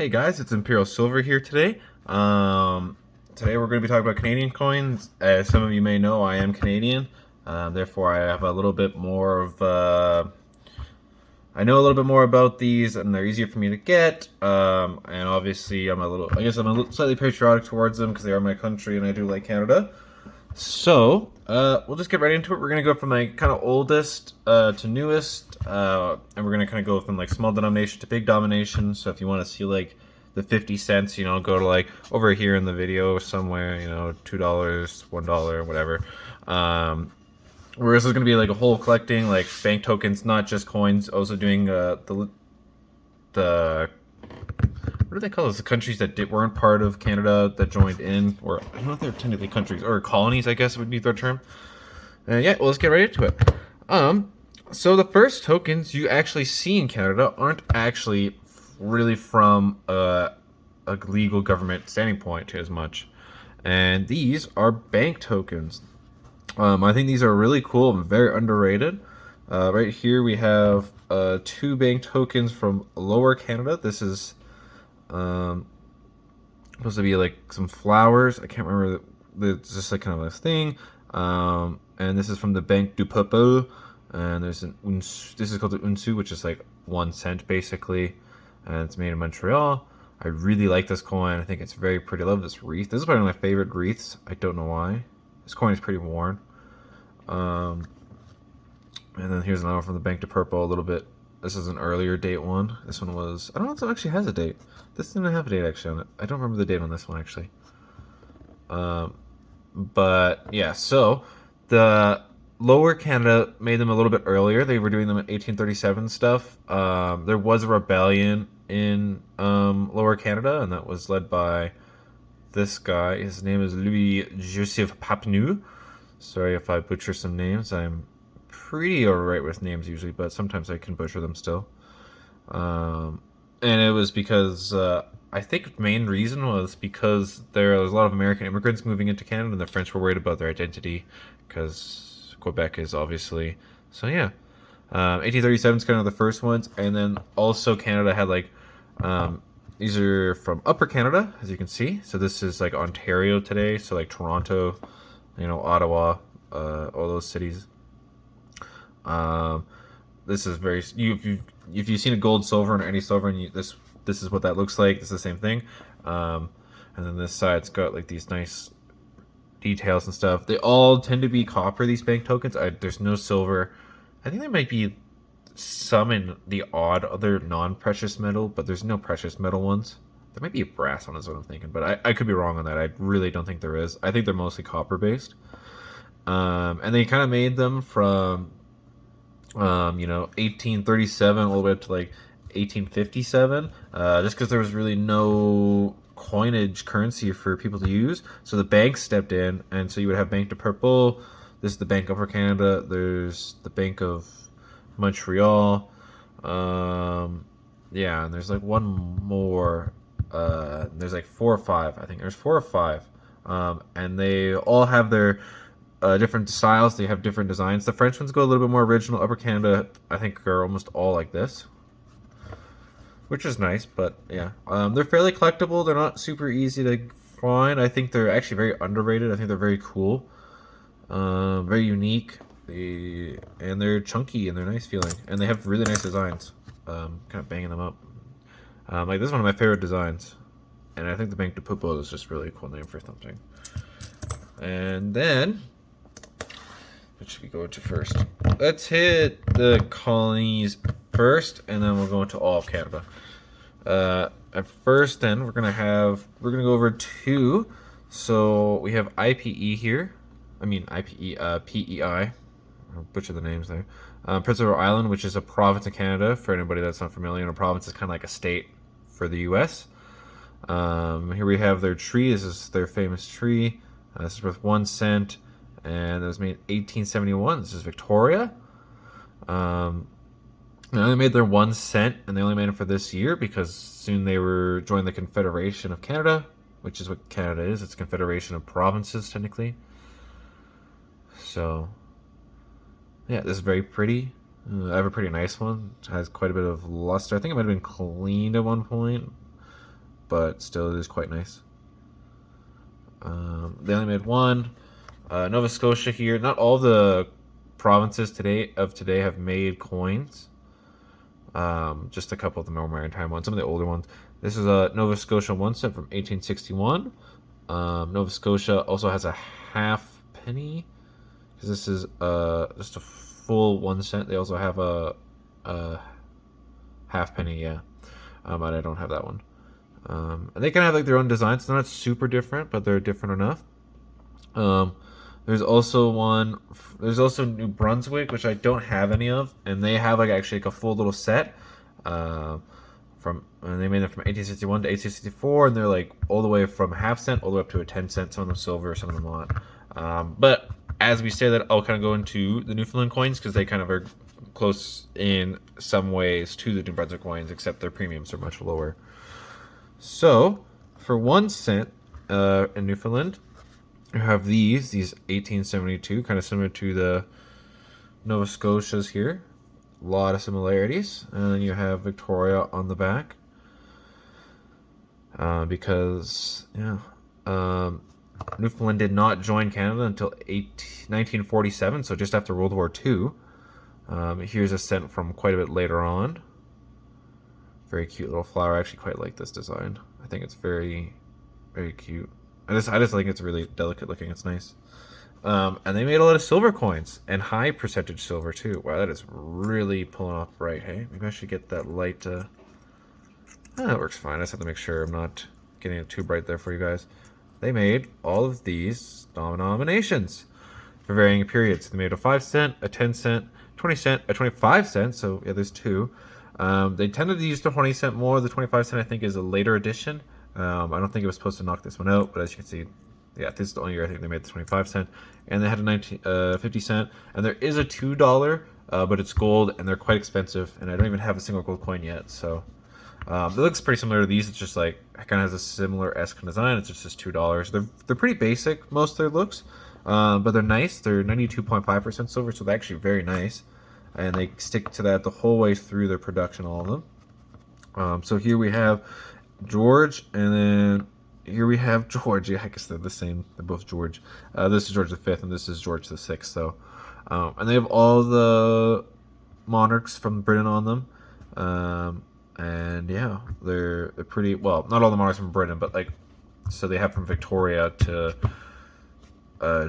Hey guys, it's Imperial Silver here today. Today we're going to be talking about Canadian coins. As some of you may know, I am Canadian. Therefore, I have a little bit more of. I know a little bit more about these, and they're easier for me to get. And obviously, I guess I'm a little slightly patriotic towards them because they are my country, and I do like Canada. So, we'll just get right into it. We're gonna go from like kind of oldest to newest, and we're gonna kind of go from like small denomination to big denomination. So if you want to see like the 50 cents, go to like over here in the video somewhere, $2, $1, whatever. Whereas there's gonna be like a whole collecting like bank tokens, not just coins. Also doing the what do they call those? The countries that weren't part of Canada that joined in, or I don't know if they're technically countries or colonies. I guess would be their term. Yeah, well, let's get right into it. So the first tokens you actually see in Canada aren't actually really from a legal government standing point as much, and these are bank tokens. I think these are really cool and very underrated. Right here we have two bank tokens from Lower Canada. This is um, supposed to be like some flowers. I can't remember. It's just like kind of this thing. And this is from the Banque du Peuple. And there's this is called the Unsu, which is like 1 cent basically. And it's made in Montreal. I really like this coin. I think it's very pretty. I love this wreath. This is probably one of my favorite wreaths. I don't know why. This coin is pretty worn. Um, and then here's another one from the Banque du Peuple. A little bit. This is an earlier date one. This one was. I don't know if it actually has a date. This didn't have a date actually on it. I don't remember the date on this one actually. But yeah, so the Lower Canada made them a little bit earlier. They were doing them in 1837 stuff. There was a rebellion in Lower Canada, and that was led by this guy. His name is Louis Joseph Papineau. Sorry if I butcher some names. I'm pretty alright with names usually, but sometimes I can butcher them still. And it was because I think the main reason was because there was a lot of American immigrants moving into Canada, and the French were worried about their identity because Quebec is obviously. So yeah, 1837 is kind of the first ones, and then also Canada had like these are from Upper Canada, as you can see. So this is like Ontario today, so like Toronto, Ottawa, all those cities. Um, this is very if you've seen a gold silver or any silver, and this is what that looks like. It's the same thing. And then this side's got like these nice details and stuff. They all tend to be copper. These bank tokens. There's no silver. I think there might be some in the odd other non-precious metal, but there's no precious metal ones. There might be a brass one, is what I'm thinking, but I could be wrong on that. I really don't think there is. I think they're mostly copper based. And they kind of made them from 1837 all the way up to like 1857, just because there was really no coinage currency for people to use. So the banks stepped in, and so you would have Banque de Purple. This is the Bank of Upper Canada. There's the Bank of Montreal. Yeah, and there's like one more. There's like four or five. I think there's four or five. And they all have their different styles. They have different designs. The French ones go a little bit more original. Upper Canada, I think, are almost all like this, which is nice. But yeah, they're fairly collectible. They're not super easy to find. I think they're actually very underrated. I think they're very cool, very unique. And they're chunky and they're nice feeling, and they have really nice designs. Kind of banging them up. Like this is one of my favorite designs, and I think the Banque de Peuple is just really a cool name for something. And then, what should we go into first? Let's hit the colonies first, and then we'll go into all of Canada. At first, then we're gonna go over two. So we have IPE here. I mean IPE, PEI. I'll butcher the names there. Prince Edward Island, which is a province in Canada. For anybody that's not familiar, a province is kind of like a state for the U.S. Here we have their tree. This is their famous tree. This is worth 1 cent, and it was made in 1871. This is Victoria. They only made their 1 cent, and they only made it for this year because soon they were joined the Confederation of Canada, which is what Canada is. It's a confederation of provinces, technically. So, yeah, this is very pretty. I have a pretty nice one. It has quite a bit of luster. I think it might have been cleaned at one point. but still it is quite nice. They only made one. Nova Scotia here. Not all the provinces today have made coins. Just a couple of the more maritime ones, some of the older ones. This is a Nova Scotia 1 cent from 1861. Nova Scotia also has a half penny, because this is just a full 1 cent. They also have a half penny, yeah. But I don't have that one. And they kind of have like their own designs. They're not super different, but they're different enough. There's also New Brunswick, which I don't have any of, and they have like actually like a full little set. And they made them from 1861 to 1864, and they're like all the way from half cent all the way up to a 10 cent. Some of them silver, some of them not. But as we say that, I'll kind of go into the Newfoundland coins because they kind of are close in some ways to the New Brunswick coins, except their premiums are much lower. So for 1 cent in Newfoundland, you have these 1872, kind of similar to the Nova Scotias here. A lot of similarities. And then you have Victoria on the back. Because, Newfoundland did not join Canada until 1947, so just after World War II. Here's a cent from quite a bit later on. Very cute little flower. I actually quite like this design. I think it's very, very cute. I just think it's really delicate looking. It's nice. And they made a lot of silver coins and high percentage silver too. Wow, that is really pulling off bright. Hey, maybe I should get that light. That works fine. I just have to make sure I'm not getting it too bright there for you guys. They made all of these denominations for varying periods. They made a 5 cent, a 10 cent, 20 cent, a 25 cent. So yeah, there's two. They tended to use the 20 cent more. The 25 cent I think is a later addition. I don't think it was supposed to knock this one out, but as you can see, yeah, this is the only year I think they made the 25 cent. And they had a 50 cent. And there is a $2, but it's gold, and they're quite expensive. And I don't even have a single gold coin yet. So it looks pretty similar to these. It's just like, it kind of has a similar-esque design. It's just $2. They're pretty basic, most of their looks. But they're nice. They're 92.5% silver, so they're actually very nice. And they stick to that the whole way through their production, all of them. So here we have George, and then here we have George. Yeah, I guess they're the same. They're both George. This is George V, and this is George VI. So, and they have all the monarchs from Britain on them. And yeah, they're pretty well. Not all the monarchs from Britain, but like, so they have from Victoria to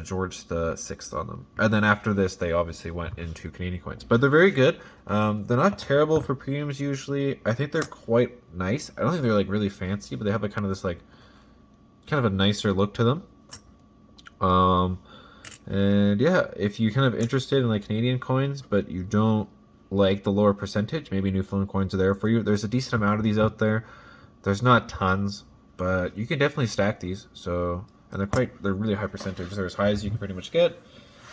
George VI on them. And then after this, they obviously went into Canadian coins. But they're very good. They're not terrible for premiums usually. I think they're quite nice. I don't think they're like really fancy, but they have like kind of this like kind of a nicer look to them. And yeah, if you're kind of interested in like Canadian coins, but you don't like the lower percentage, maybe Newfoundland coins are there for you. There's a decent amount of these out there. There's not tons, but you can definitely stack these. So, and they're really high percentage. They're as high as you can pretty much get.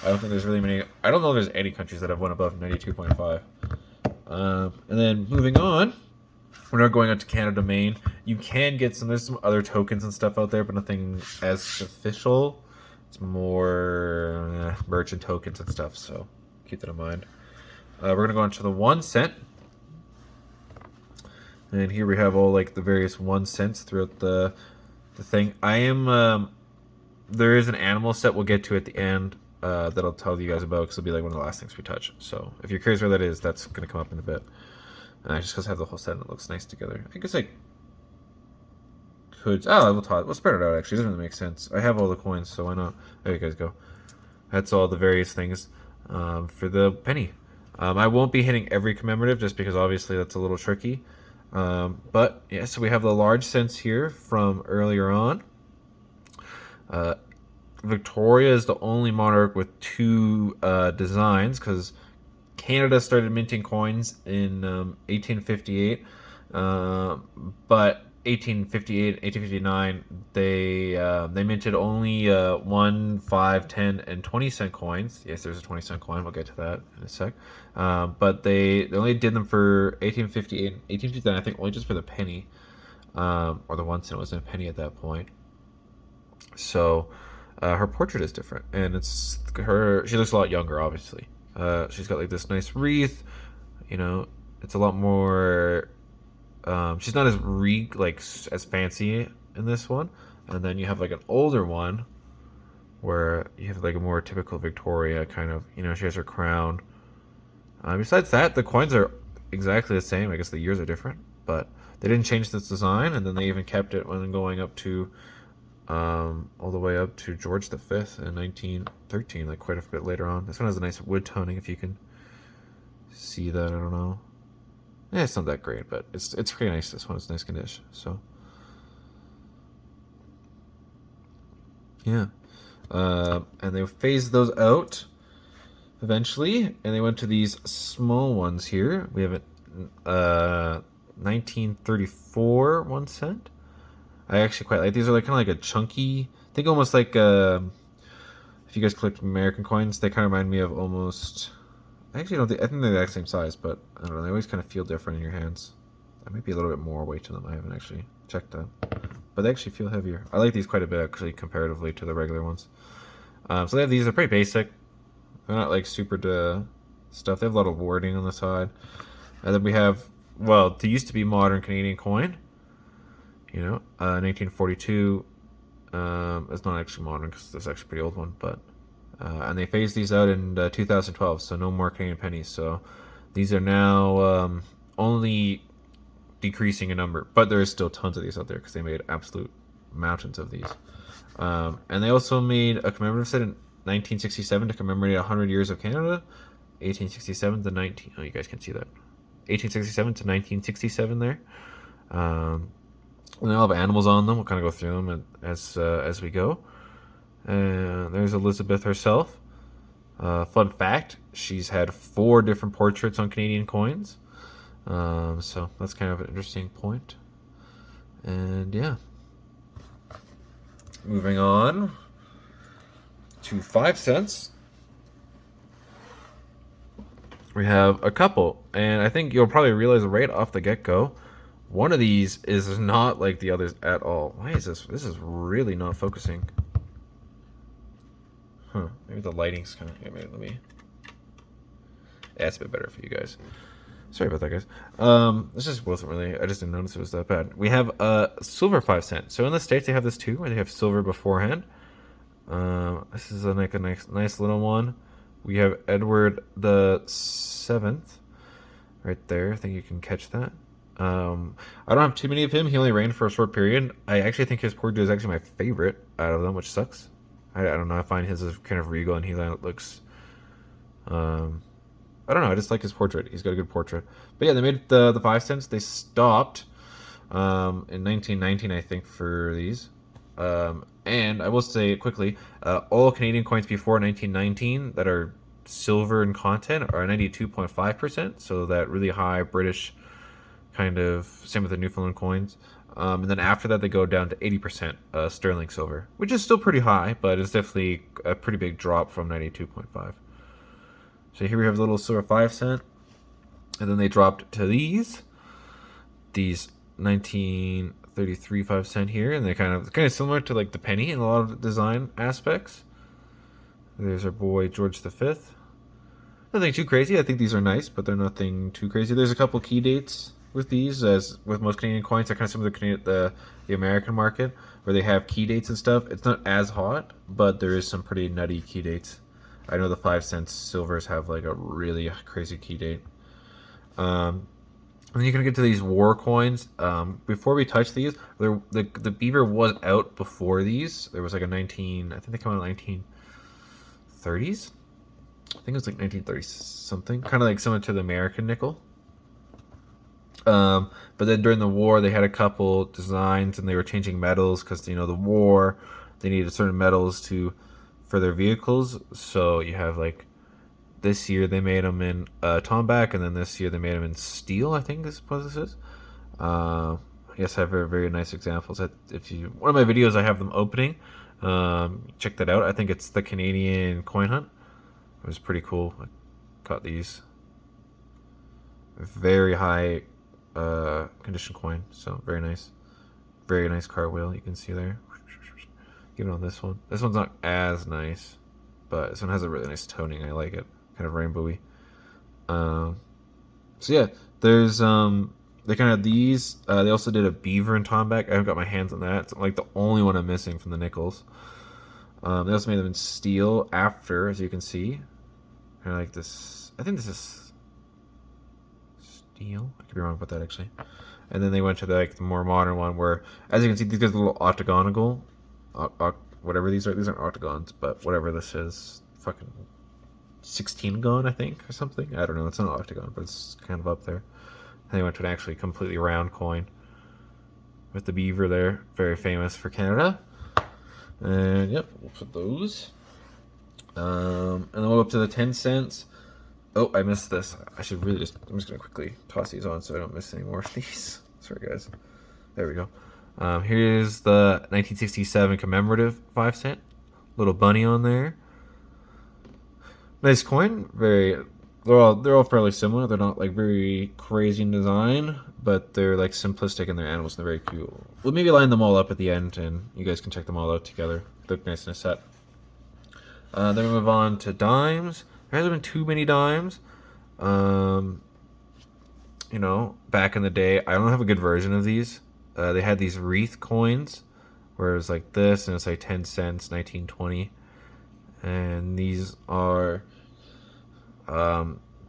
I don't think there's really many. I don't know if there's any countries that have one above 92.5. And then moving on, we're not going out to Canada, Maine. You can get there's some other tokens and stuff out there, but nothing as official. It's more merchant tokens and stuff, so keep that in mind. We're going to go into the 1 cent. And here we have all like the various 1 cents throughout the thing. There is an animal set we'll get to at the end that I'll tell you guys about, because it'll be like one of the last things we touch. So if you're curious where that is, that's going to come up in a bit. Just because I have the whole set and it looks nice together. I guess I could... we'll spread it out actually. It doesn't really make sense. I have all the coins, so why not? There you guys go. That's all the various things for the penny. I won't be hitting every commemorative just because obviously that's a little tricky. But yeah, so we have the large cents here from earlier on. Victoria is the only monarch with two designs, because Canada started minting coins in 1858, but 1858, 1859, they minted only 1, 5, 10, and 20 cent coins. Yes, there's a 20 cent coin. We'll get to that in a sec. But they only did them for 1858, 1859. I think only just for the penny, or the 1 cent. It wasn't a penny at that point. So her portrait is different, and it's her. She looks a lot younger, obviously. She's got like this nice wreath. You know, it's a lot more She's not as fancy in this one. And then you have like an older one where you have like a more typical Victoria kind of. She has her crown. Besides that, the coins are exactly the same. I guess the years are different, but they didn't change this design, and then they even kept it when going up to all the way up to George V in 1913, like quite a bit later on. This one has a nice wood toning, if you can see that. I don't know. Yeah, it's not that great, but it's pretty nice. This one is nice condition. So yeah, and they phased those out eventually, and they went to these small ones here. We have a 1934 1 cent. I actually quite like these. Are like kind of like a chunky. Think almost like if you guys collect American coins, they kind of remind me of almost. I actually don't think. I think they're the exact same size, but I don't know. They always kind of feel different in your hands. There might be a little bit more weight to them. I haven't actually checked that, but they actually feel heavier. I like these quite a bit actually, comparatively to the regular ones. So they have these. They're pretty basic. They're not like super stuff. They have a lot of wording on the side, and then we have they used to be modern Canadian coin. 1942. It's not actually modern because it's actually a pretty old one, but and they phased these out in 2012, so no more Canadian pennies. So these are now only decreasing in number, but there is still tons of these out there because they made absolute mountains of these. And they also made a commemorative set in 1967 to commemorate 100 years of Canada. 1867 to 19. Oh, you guys can see that. 1867 to 1967 there. And they all have animals on them. We'll kind of go through them as we go. And there's Elizabeth herself. Fun fact: she's had 4 different portraits on Canadian coins. So that's kind of an interesting point. And yeah, moving on to 5 cents. We have a couple, and I think you'll probably realize right off the get-go, one of these is not like the others at all. Why is this? This is really not focusing. Huh. Maybe the lighting's kind of... Yeah, maybe let me... Yeah, it's a bit better for you guys. Sorry about that, guys. This just wasn't really... I just didn't notice it was that bad. We have a silver 5 cent. So in the States, they have this too, where they have silver beforehand. This is like a nice little one. We have Edward the 7th right there. I think you can catch that. I don't have too many of him. He only reigned for a short period. I actually think his portrait is actually my favorite out of them, which sucks. I don't know. I find his is kind of regal, and he looks. I don't know. I just like his portrait. He's got a good portrait. But yeah, they made the 5 cents. They stopped in 1919, I think, for these. And I will say quickly, all Canadian coins before 1919 that are silver in content are 92.5%. So that really high British kind of, same with the Newfoundland coins. And then after that, they go down to 80% sterling silver, which is still pretty high, but it's definitely a pretty big drop from 92.5. So here we have a little silver 5 cent. And then they dropped to these 1933 5 cent here, and they're kind of similar to like the penny in a lot of design aspects. There's our boy George V. Nothing too crazy. I think these are nice, but they're nothing too crazy. There's a couple key dates with these, as with most Canadian coins. They're kind of similar to the American market, where they have key dates and stuff. It's not as hot, but there is some pretty nutty key dates. I know the 5 cents silvers have like a really crazy key date. And then you can get to these war coins. Before we touch these, the beaver was out before these. There was like I think they come out in 1930s. I think it was like 1930 something, kind of like similar to the American nickel. But then during the war, they had a couple designs, and they were changing metals because the war, they needed certain metals for their vehicles. So you have like this year they made them in tombac, and then this year they made them in steel. I think this is what this is. Yes, I have very, very nice examples. One of my videos, I have them opening. Check that out. I think it's the Canadian coin hunt. It was pretty cool. I caught these. Very high condition coin, so very nice. Very nice cartwheel, you can see there. Even on this one. This one's not as nice, but this one has a really nice toning. I like it. Kind of rainbowy. So yeah, there's They kind of these. They also did a beaver and Tomback. I haven't got my hands on that. It's like the only one I'm missing from the nickels. They also made them in steel after, as you can see. Kind of like this. I think this is steel. I could be wrong about that actually. And then they went to the more modern one where, as you can see, these guys are a little octagonal. Whatever these are. These aren't octagons, but whatever this is. Fucking 16 gon, I think, or something. I don't know. It's not an octagon, but it's kind of up there. And they went to an actually completely round coin with the beaver there. Very famous for Canada. And yep, we'll put those. And then we'll go up to the 10 cents. Oh, I missed this. I should really just, I'm just going to quickly toss these on so I don't miss any more of these. Sorry, guys. There we go. Here's the 1967 commemorative 5 cent. Little bunny on there. Nice coin. They're all fairly similar. They're not like very crazy in design, but they're like simplistic in their animals and they're very cute. We'll maybe line them all up at the end and you guys can check them all out together. They look nice in a set. Then we move on to dimes. There hasn't been too many dimes. You know, back in the day, I don't have a good version of these. They had these wreath coins where it was like this and it's like 10 cents, 1920. And these are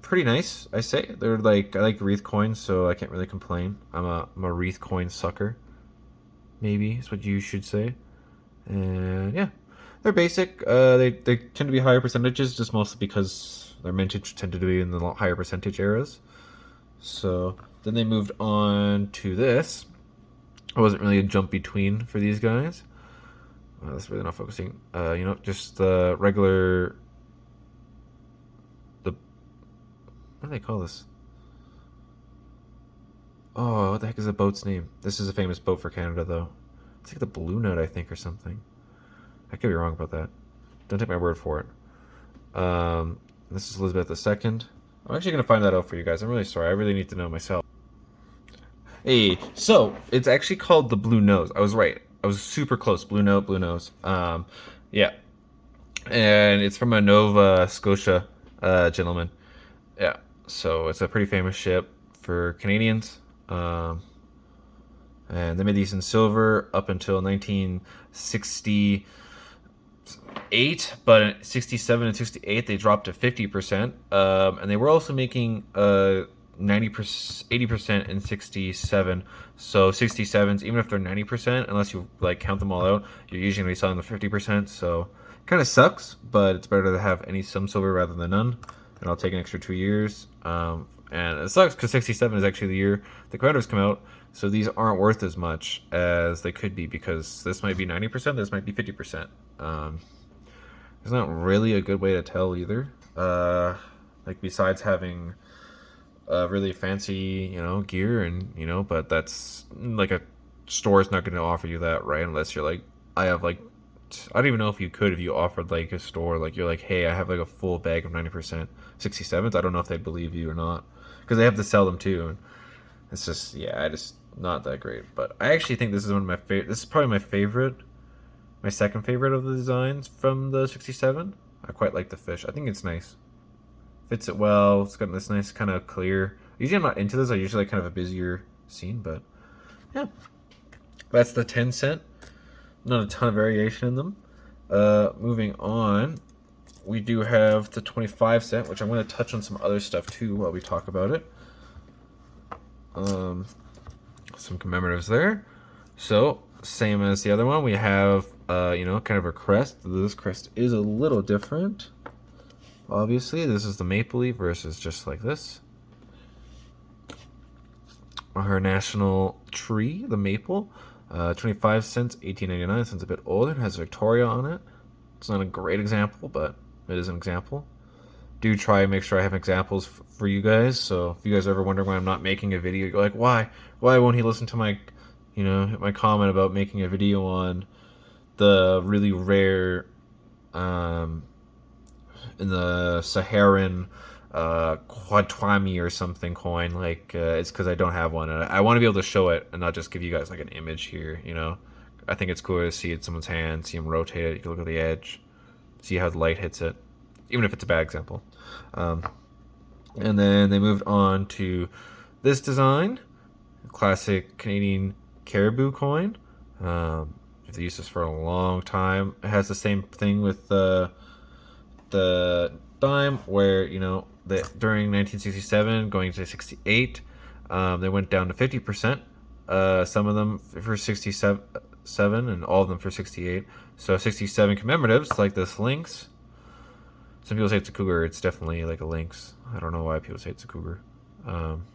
pretty nice, I say. They're like, I like wreath coins, so I can't really complain. I'm a wreath coin sucker, maybe is what you should say. And yeah, they're basic. They tend to be higher percentages, just mostly because their mintage tended to be in the higher percentage eras. So then they moved on to this. I wasn't really a jump between for these guys. That's really not focusing. You know, just the regular. What do they call this? Oh, what the heck is the boat's name? This is a famous boat for Canada, though. It's like the Blue Note, I think, or something. I could be wrong about that. Don't take my word for it. This is Elizabeth II. I'm actually going to find that out for you guys. I'm really sorry. I really need to know myself. Hey, so it's actually called the Blue Nose. I was right. I was super close. Blue Note, Blue Nose. Yeah. And it's from a Nova Scotia gentleman. Yeah. So it's a pretty famous ship for Canadians. And they made these in silver up until 1968, but in 67 and 68 they dropped to 50%. And they were also making 90%, 80% in 67. So 67s, even if they're 90%, unless you like count them all out, you're usually gonna be selling the 50%. So kind of sucks, but it's better to have some silver rather than none. And I'll take an extra 2 years. And it sucks because 67 is actually the year the Commanders come out. So these aren't worth as much as they could be because this might be 90%, this might be 50%. There's not really a good way to tell either. Like besides having really fancy, gear and, but that's like a store is not going to offer you that, right? Unless you're like, I don't even know if you could if you offered like a store, like you're like, hey, I have like a full bag of 90% 67s. I don't know if they'd believe you or not because they have to sell them too. And it's just, not that great. But I actually think this is one of my favorite. This is probably my second favorite of the designs from the 67. I quite like the fish. I think it's nice. Fits it well. It's got this nice kind of clear. Usually I'm not into this. I usually like kind of a busier scene, but yeah. That's the 10 cent. Not a ton of variation in them. Moving on, we do have the 25 cent, which I'm going to touch on some other stuff too while we talk about it. Some commemoratives there. So, same as the other one, we have, kind of a crest. This crest is a little different. Obviously, this is the maple leaf versus just like this. Our national tree, the maple. 25 cents, 1899. This one's a bit older. It has Victoria on it. It's not a great example, but it is an example. Do try and make sure I have examples for you guys. So if you guys ever wonder why I'm not making a video, you're like, why? Why won't he listen to my, my comment about making a video on the really rare, in the Saharan Quatwami or something coin? Like it's because I don't have one, and I want to be able to show it and not just give you guys like an image here. I think it's cool to see it in someone's hand, see them rotate it. You can look at the edge, see how the light hits it, even if it's a bad example. And then they moved on to this design, classic Canadian caribou coin. I've used this for a long time. It has the same thing with the dime, where during 1967 going to 68, they went down to 50%. Some of them for 67, and all of them for 68. So 67 commemoratives like this lynx. Some people say it's a cougar. It's definitely like a lynx. I don't know why people say it's a cougar. Um,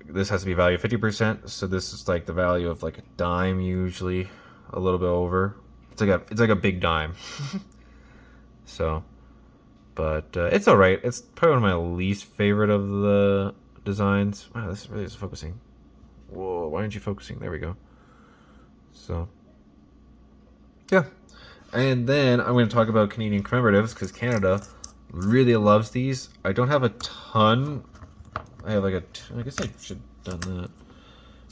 this has to be valued 50%. So this is like the value of like a dime, usually a little bit over. It's like a big dime. So, but it's all right. It's probably one of my least favorite of the designs. Wow, this really is focusing. Whoa, why aren't you focusing? There we go. So, yeah. And then I'm going to talk about Canadian commemoratives because Canada really loves these. I don't have a ton. I have like I guess I should have done that.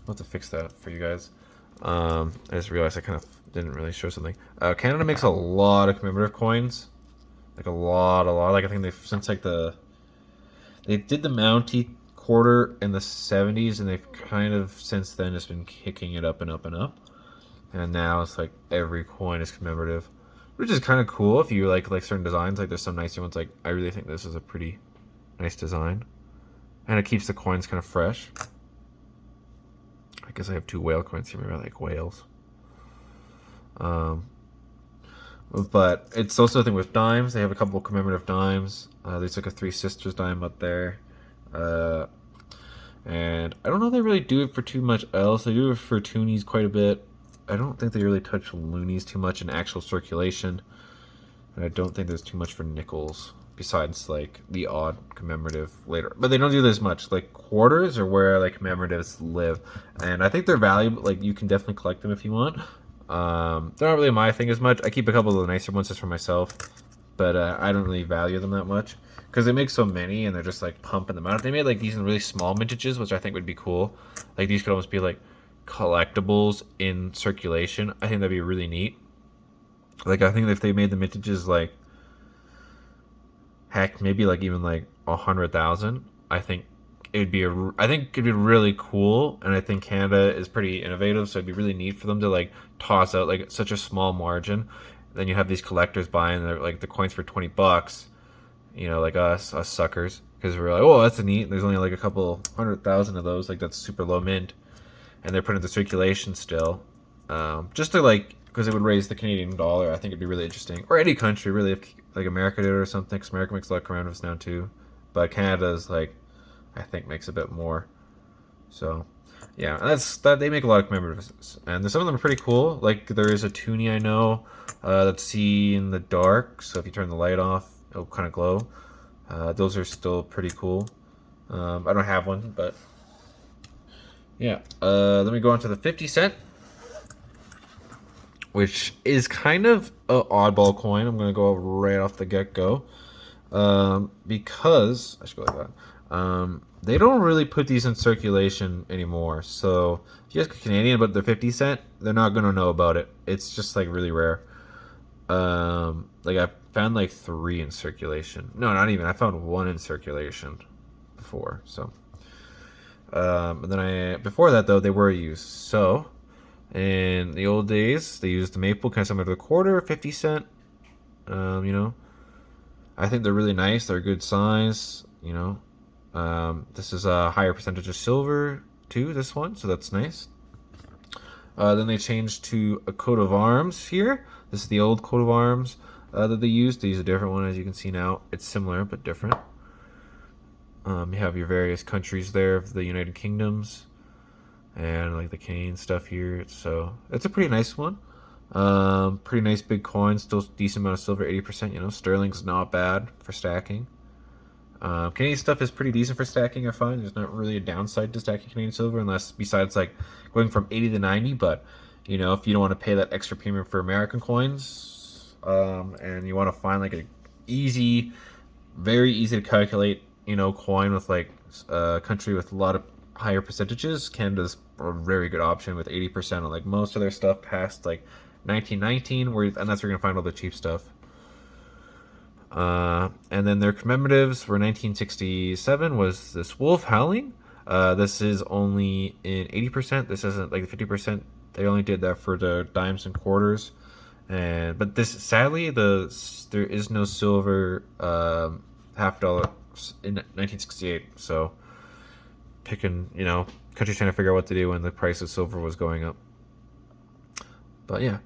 I'll have to fix that for you guys. I just realized I kind of didn't really show something. Canada makes a lot of commemorative coins. Like a lot. Like I think they did the Mountie quarter in the 70s, and they've kind of since then just been kicking it up and up and up. And now it's like every coin is commemorative, which is kind of cool if you like certain designs. Like there's some nicer ones. Like I really think this is a pretty nice design, and it keeps the coins kind of fresh. I guess I have 2 whale coins here. Maybe I like whales. But it's also a thing with dimes. They have a couple of commemorative dimes. There's like a Three Sisters dime up there. And I don't know if they really do it for too much else. They do it for toonies quite a bit. I don't think they really touch loonies too much in actual circulation. And I don't think there's too much for nickels, besides like the odd commemorative later. But they don't do this much. Like quarters are where like commemoratives live. And I think they're valuable. Like you can definitely collect them if you want. They're not really my thing as much. I keep a couple of the nicer ones just for myself. But I don't really value them that much. Because they make so many and they're just like pumping them out. If they made like these in really small mintages, which I think would be cool. Like these could almost be like collectibles in circulation. I think that'd be really neat. Like I think if they made the mintages like heck, maybe like even like 100,000, I think it'd be really cool. And I think Canada is pretty innovative, so it'd be really neat for them to like toss out like such a small margin. Then you have these collectors buying their like the coins for $20, like us suckers, because we're like, oh, that's a neat. There's only like a couple 100,000 of those, like that's super low mint, and they're put into circulation still, just to like, because it would raise the Canadian dollar. I think it'd be really interesting, or any country really, if like America did it or something, because America makes a lot of commemoratives now too, but Canada's like, I think makes a bit more. So yeah, and that they make a lot of commemoratives, and some of them are pretty cool. Like there is a toonie I know that's see in the dark, so if you turn the light off, it'll kind of glow. Those are still pretty cool. I don't have one, but yeah. Let me go on to the 50 cent, which is kind of an oddball coin. I'm gonna go right off the get go, because I should go like that. They don't really put these in circulation anymore. So if you ask a Canadian about their 50 cent, they're not gonna know about it. It's just like really rare. Like I found like 3 in circulation. No, not even. I found 1 in circulation before. So, and then before that though, they were used. So, in the old days, they used the maple kind of similar to the quarter, 50 cent. I think they're really nice. They're a good size. This is a higher percentage of silver too. This one, so that's nice. Then they changed to a coat of arms here. This is the old coat of arms that they used. They use a different one, as you can see now. It's similar but different. You have your various countries there of the United Kingdoms, and like the Canadian stuff here. So it's a pretty nice one. Pretty nice big coin. Still decent amount of silver, 80%. Sterling's not bad for stacking. Canadian stuff is pretty decent for stacking, I find. There's not really a downside to stacking Canadian silver, unless besides like going from 80 to 90. But if you don't want to pay that extra premium for American coins, and you want to find like a very easy to calculate coin with like a country with a lot of higher percentages, Canada's a very good option with 80% on like most of their stuff past like 1919, and that's where you're gonna find all the cheap stuff. And then their commemoratives for 1967 was this wolf howling. This is only in 80%. This isn't like the 50%. They only did that for the dimes and quarters. And but this sadly there is no silver half dollar in 1968. So picking, countries trying to figure out what to do when the price of silver was going up. But yeah,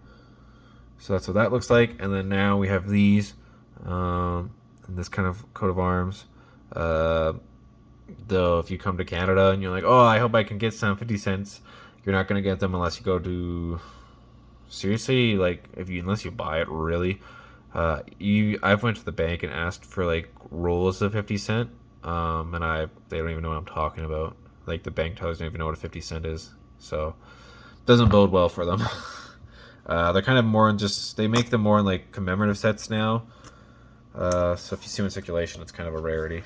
so that's what that looks like. And then now we have these, and this kind of coat of arms. Though if you come to Canada and you're like, oh, I hope I can get some 50 cents, you're not gonna get them unless you go to, seriously, like unless you buy it really. I've went to the bank and asked for like rolls of 50 cent, and they don't even know what I'm talking about. Like the bank tellers don't even know what a 50 cent is, so it doesn't bode well for them. They're kind of more in they make them more in like commemorative sets now. So if you see them in circulation, it's kind of a rarity.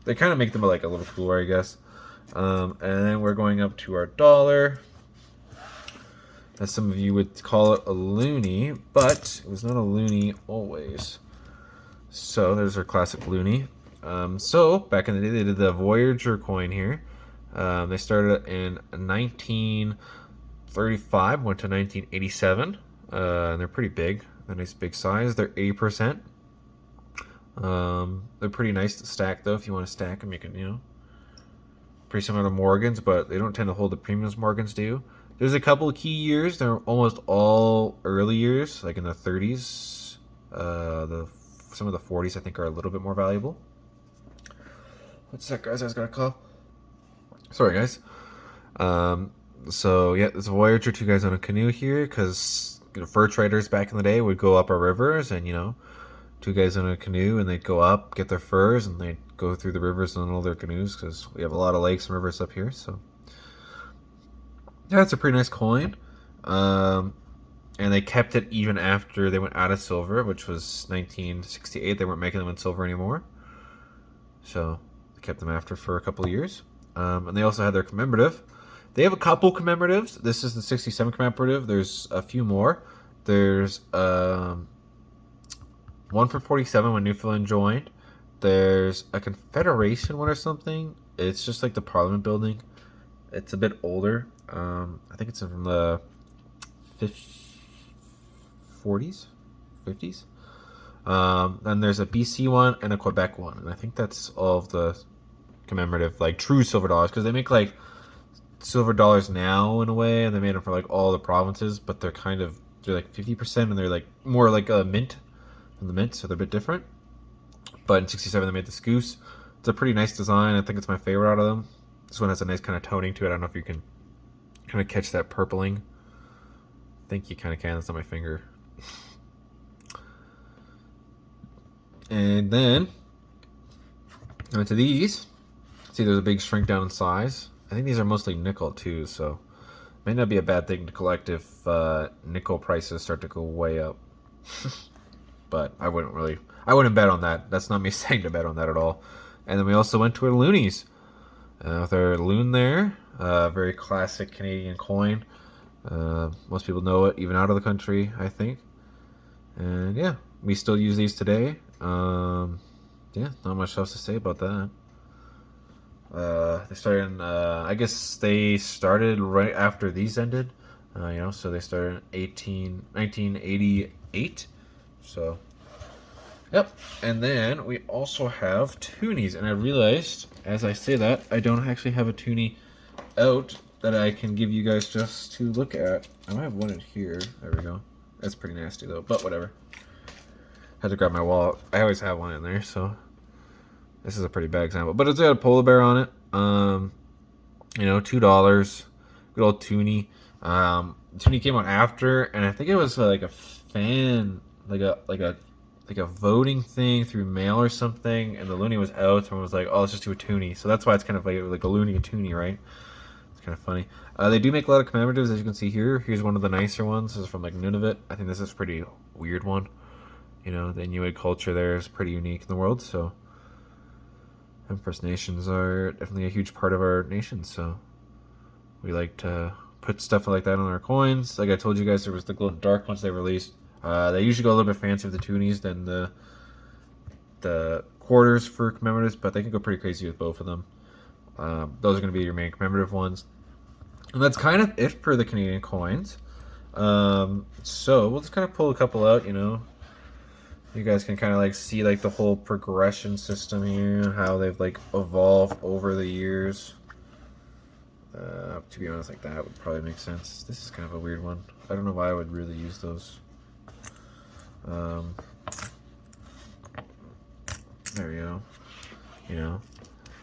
They kind of make them like a little cooler, I guess. And then we're going up to our dollar. As some of you would call it a loonie, but it was not a loonie always. So there's our classic loonie. So back in the day, they did the Voyager coin here. They started in 1935, went to 1987, and they're pretty big. They're nice big size. They're 80%. They're pretty nice to stack though. If you want to stack them, you can, pretty similar to Morgans, but they don't tend to hold the premiums Morgans do. There's a couple of key years. They're almost all early years, like in the 30s. Some of the 40s I think are a little bit more valuable. What's that, guys? I just got a call. Sorry, guys. So yeah, there's a Voyager, two guys on a canoe here, because fur traders back in the day would go up our rivers, and two guys on a canoe, and they'd go up, get their furs, and they'd go through the rivers in all their canoes, because we have a lot of lakes and rivers up here. So yeah, it's a pretty nice coin. And they kept it even after they went out of silver, which was 1968. They weren't making them in silver anymore, so they kept them after for a couple of years. And they also had their commemorative. They have a couple commemoratives. This is the 67 commemorative. There's a few more. There's one for 47 when Newfoundland joined. There's a Confederation one or something. It's just like the Parliament building. It's a bit older. I think it's from the 40s, 50s. Then there's a BC one and a Quebec one, and I think that's all of the commemorative, like true silver dollars, because they make like silver dollars now in a way, and they made them for like all the provinces, but they're like 50%, and they're like more like a mint than the mint, so they're a bit different. But in 67 they made this goose. It's a pretty nice design. I think it's my favorite out of them. This one has a nice kind of toning to it. I don't know if you can kind of catch that purpling. I think you kind of can. That's on my finger. And then onto these. See, there's a big shrink down in size. I think these are mostly nickel too, so it may not be a bad thing to collect if nickel prices start to go way up. But I wouldn't bet on that. That's not me saying to bet on that at all. And then we also went to our loonies. With our loon there, very classic Canadian coin. Most people know it, even out of the country, I think. And yeah, we still use these today. Yeah, not much else to say about that. They started in, I guess they started right after these ended. So they started in 1988. So, yep. And then we also have toonies, and I realized as I say that I don't actually have a toonie out that I can give you guys just to look at. I might have one in here. There we go. That's pretty nasty though, but whatever. Had to grab my wallet. I always have one in there, so this is a pretty bad example. But it's got a polar bear on it. $2. Good old toonie. Toonie came out after, and I think it was like a fan, like a voting thing through mail or something, and the loonie was out, and was like, oh, let's just do a toonie. So that's why it's kind of like a loonie and toonie, right? It's kind of funny. They do make a lot of commemoratives, as you can see here. Here's one of the nicer ones. This is from like Nunavut. I think this is a pretty weird one. The Inuit culture there is pretty unique in the world, so First Nations are definitely a huge part of our nation, so we like to put stuff like that on our coins. Like I told you guys, there was the glow-in-the-dark ones they released. They usually go a little bit fancier with the toonies than the the quarters for commemoratives, but they can go pretty crazy with both of them. Those are going to be your main commemorative ones. And that's kind of it for the Canadian coins. So we'll just kind of pull a couple out, you know. You guys can kind of like see like the whole progression system here, how they've like evolved over the years. To be honest, like that would probably make sense. This is kind of a weird one. I don't know why I would really use those. There we go. You know,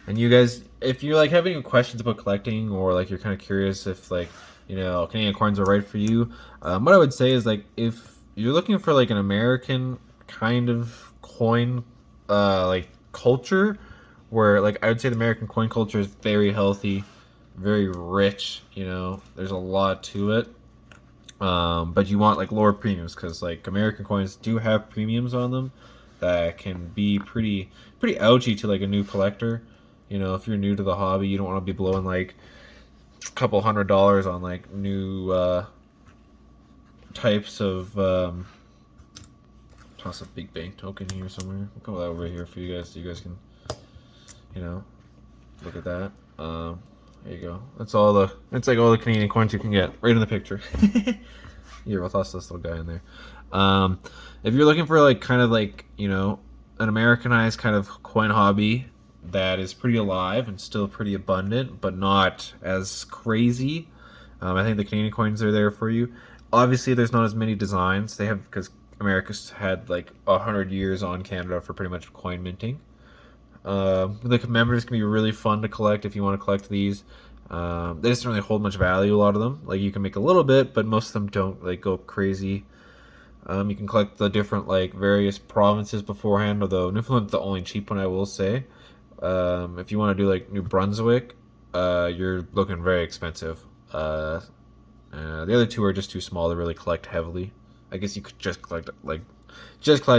and you guys, if you like have any questions about collecting, or like you're kind of curious if like, you know, Canadian coins are right for you, what I would say is like if you're looking for like an American kind of coin, like culture, where like I would say the American coin culture is very healthy, very rich. You know, there's a lot to it. But you want like lower premiums, because like American coins do have premiums on them that can be pretty ouchy to like a new collector. You know, if you're new to the hobby, you don't want to be blowing like a couple $100 on like new types of toss a big bank token here somewhere. We'll go over here for you guys so you guys can, you know, look at that. There you go. That's like all the Canadian coins you can get right in the picture. Here, we'll toss this little guy in there. If you're looking for like kind of like, you know, an Americanized kind of coin hobby that is pretty alive and still pretty abundant, but not as crazy, I think the Canadian coins are there for you. Obviously, there's not as many designs. They have, because America's had like 100 years on Canada for pretty much coin minting. The commemoratives can be really fun to collect if you want to collect these. They just don't really hold much value, a lot of them. Like you can make a little bit, but most of them don't like go crazy. You can collect the different like various provinces beforehand, although Newfoundland's the only cheap one, I will say. If you want to do like New Brunswick, you're looking very expensive. The other two are just too small to really collect heavily. I guess you could just collect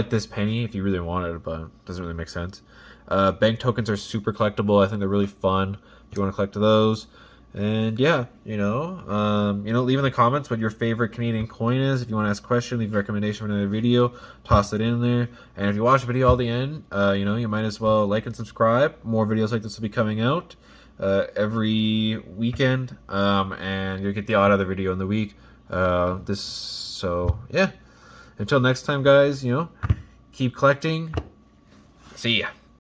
this penny if you really wanted, but it doesn't really make sense. Bank tokens are super collectible. I think they're really fun if you want to collect those. And yeah, leave in the comments what your favorite Canadian coin is. If you want to ask a question, leave a recommendation for another video, toss it in there. And if you watch the video all the end, you might as well like and subscribe. More videos like this will be coming out every weekend, and you'll get the odd other video in the week. So yeah, until next time, guys, keep collecting. See ya.